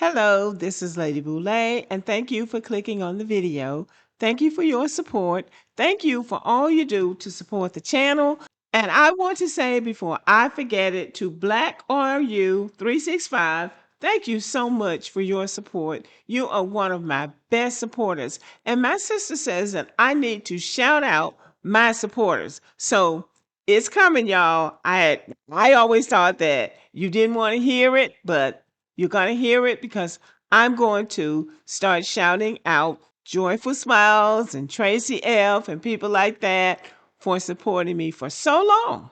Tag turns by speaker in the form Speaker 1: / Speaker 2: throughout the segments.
Speaker 1: Hello, this is Lady Boulay, and thank you for clicking on the video. Thank you for your support. Thank you for all you do to support the channel. And I want to say before I forget it to Black RU 365, thank you so much for your support. You are one of my best supporters. And my sister says that I need to shout out my supporters. So it's coming, y'all. I always thought that you didn't want to hear it, but you're going to hear it because I'm going to start shouting out Joyful Smiles and Tracy F. and people like that for supporting me for so long.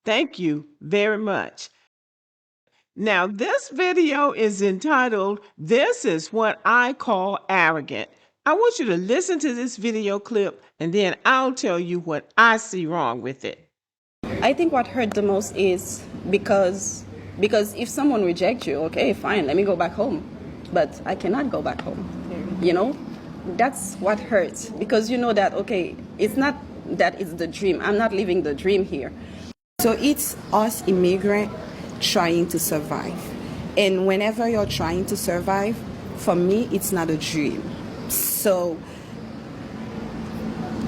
Speaker 1: Thank you very much. Now, this video is entitled, This is What I Call Arrogant. I want you to listen to this video clip and then I'll tell you what I see wrong with it.
Speaker 2: I think what hurt the most is because if someone rejects you, okay, fine, let me go back home. But I cannot go back home. You know? That's what hurts. Because you know that, okay, it's not that it's the dream. I'm not living the dream here.
Speaker 3: So it's us immigrant trying to survive. And whenever you're trying to survive, for me, it's not a dream. So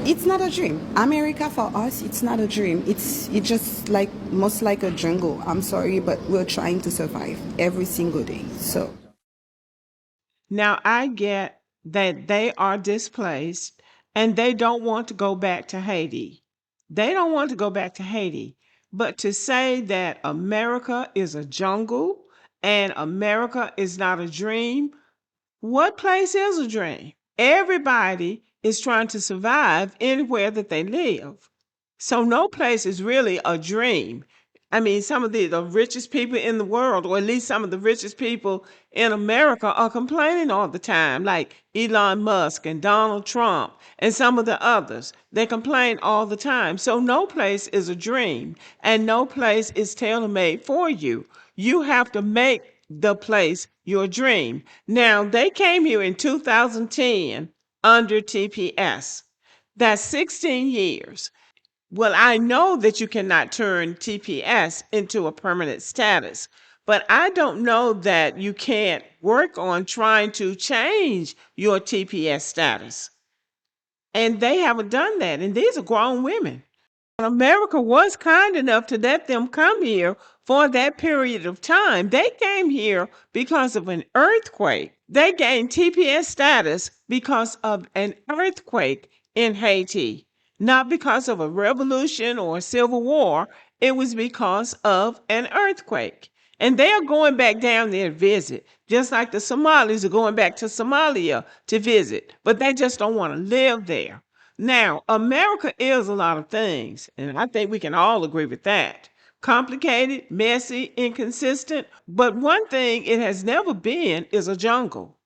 Speaker 3: it's not a dream. America for us, it's not a dream. It's just like most like a jungle. I'm sorry, but we're trying to survive every single day. So
Speaker 1: now I get that they are displaced and they don't want to go back to Haiti. They don't want to go back to Haiti. But to say that America is a jungle and America is not a dream, what place is a dream? Everybody is trying to survive anywhere that they live. So no place is really a dream. I mean, some of the richest people in the world, or at least some of the richest people in America, are complaining all the time, like Elon Musk and Donald Trump and some of the others. They complain all the time. So no place is a dream and no place is tailor-made for you. You have to make the place your dream. Now, they came here in 2010 under TPS. That's 16 years. Well, I know that you cannot turn TPS into a permanent status, but I don't know that you can't work on trying to change your TPS status. And they haven't done that. And these are grown women. America was kind enough to let them come here for that period of time. They came here because of an earthquake. They gained TPS status because of an earthquake in Haiti, not because of a revolution or a civil war. It was because of an earthquake. And they are going back down there to visit, just like the Somalis are going back to Somalia to visit, but they just don't want to live there. Now, America is a lot of things, and I think we can all agree with that. Complicated, messy, inconsistent, but one thing it has never been is a jungle.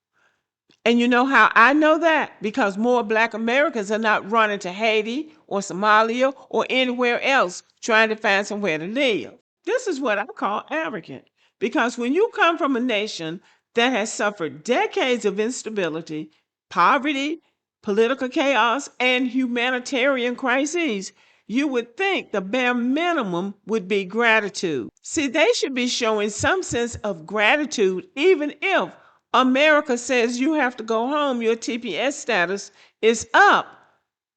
Speaker 1: And you know how I know that? Because more Black Americans are not running to Haiti or Somalia or anywhere else trying to find somewhere to live. This is what I call arrogant. Because when you come from a nation that has suffered decades of instability, poverty, political chaos, and humanitarian crises, you would think the bare minimum would be gratitude. See, they should be showing some sense of gratitude even if America says you have to go home, your TPS status is up.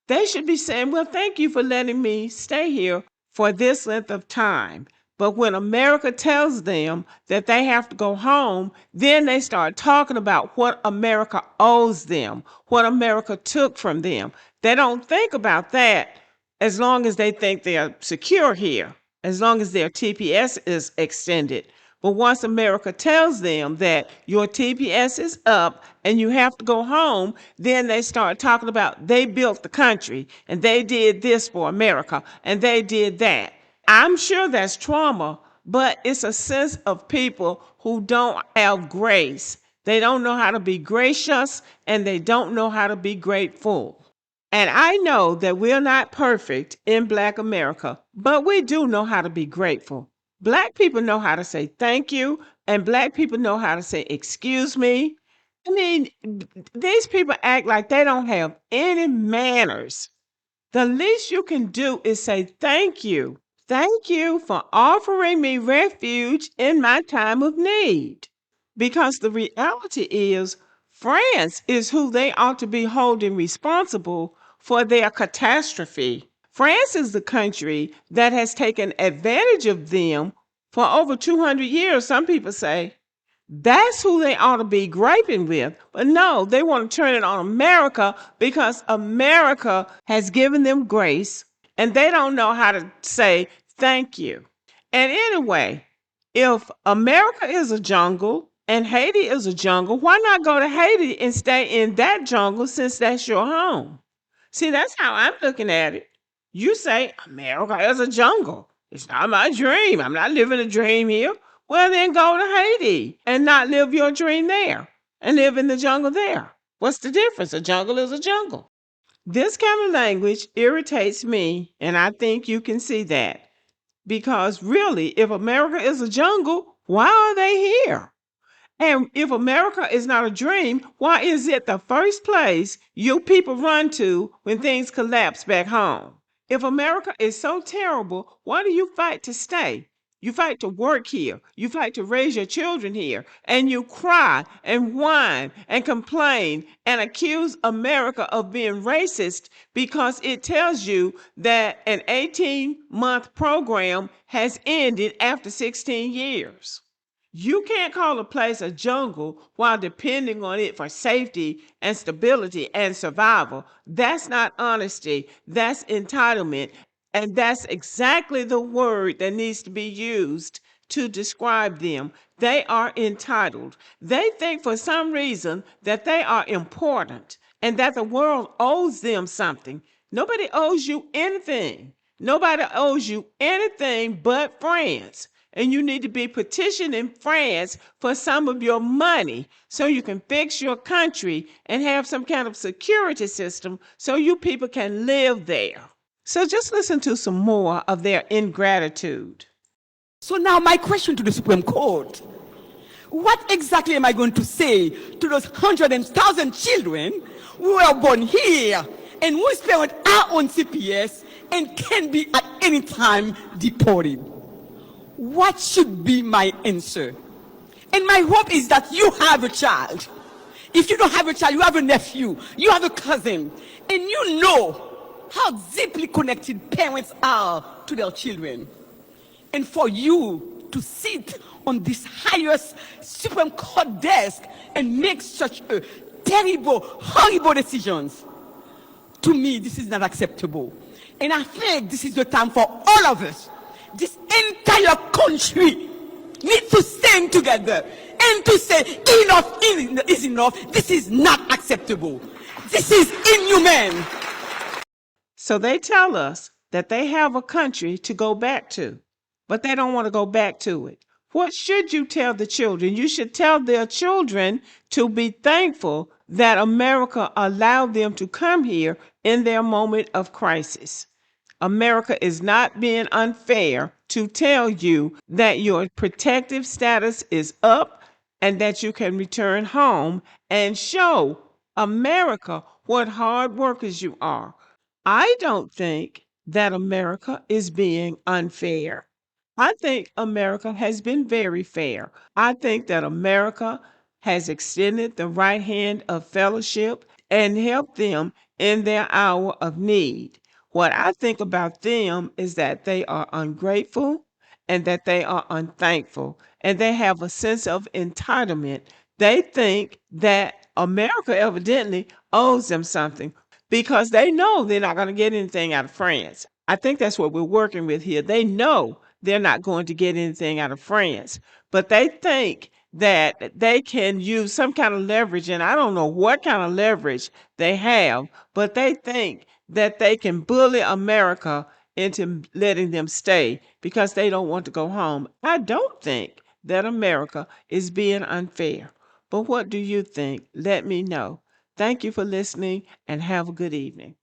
Speaker 1: They should be saying, well, thank you for letting me stay here for this length of time. But when America tells them that they have to go home, then they start talking about what America owes them, what America took from them. They don't think about that as long as they think they're secure here, as long as their TPS is extended. But once America tells them that your TPS is up and you have to go home, then they start talking about they built the country and they did this for America and they did that. I'm sure that's trauma, but it's a sense of people who don't have grace. They don't know how to be gracious and they don't know how to be grateful. And I know that we're not perfect in Black America, but we do know how to be grateful. Black people know how to say thank you, and Black people know how to say excuse me. I mean, these people act like they don't have any manners. The least you can do is say thank you. Thank you for offering me refuge in my time of need. Because the reality is, France is who they ought to be holding responsible for their catastrophe. France is the country that has taken advantage of them for over 200 years, some people say. That's who they ought to be griping with. But no, they want to turn it on America because America has given them grace and they don't know how to say thank you. And anyway, if America is a jungle and Haiti is a jungle, why not go to Haiti and stay in that jungle since that's your home? See, that's how I'm looking at it. You say America is a jungle. It's not my dream. I'm not living a dream here. Well, then go to Haiti and not live your dream there and live in the jungle there. What's the difference? A jungle is a jungle. This kind of language irritates me, and I think you can see that. Because really, if America is a jungle, why are they here? And if America is not a dream, why is it the first place you people run to when things collapse back home? If America is so terrible, why do you fight to stay? You fight to work here. You fight to raise your children here. And you cry and whine and complain and accuse America of being racist because it tells you that an 18-month program has ended after 16 years. You can't call a place a jungle while depending on it for safety and stability and survival. That's not honesty. That's entitlement. And that's exactly the word that needs to be used to describe them. They are entitled. They think for some reason that they are important and that the world owes them something. Nobody owes you anything. Nobody owes you anything but France. And you need to be petitioning France for some of your money so you can fix your country and have some kind of security system so you people can live there. So just listen to some more of their ingratitude.
Speaker 4: So now my question to the Supreme Court, what exactly am I going to say to those 100,000 children who were born here and whose parents are on CPS and can be at any time deported? What should be my answer? And my hope is that you have a child. If you don't have a child, you have a nephew, you have a cousin, and you know how deeply connected parents are to their children. And for you to sit on this highest Supreme Court desk and make such a terrible, horrible decisions, to me, this is not acceptable. And I think this is the time for all of us, this entire country, need to stand together and to say enough is enough. This is not acceptable. This is inhumane.
Speaker 1: So they tell us that they have a country to go back to, but they don't want to go back to it. What should you tell the children? You should tell their children to be thankful that America allowed them to come here in their moment of crisis. America is not being unfair to tell you that your protective status is up and that you can return home and show America what hard workers you are. I don't think that America is being unfair. I think America has been very fair. I think that America has extended the right hand of fellowship and helped them in their hour of need. What I think about them is that they are ungrateful and that they are unthankful and they have a sense of entitlement. They think that America evidently owes them something because they know they're not going to get anything out of France. I think that's what we're working with here. They know they're not going to get anything out of France, but they think that they can use some kind of leverage, and I don't know what kind of leverage they have, but they think that they can bully America into letting them stay because they don't want to go home. I don't think that America is being unfair. But what do you think? Let me know. Thank you for listening and have a good evening.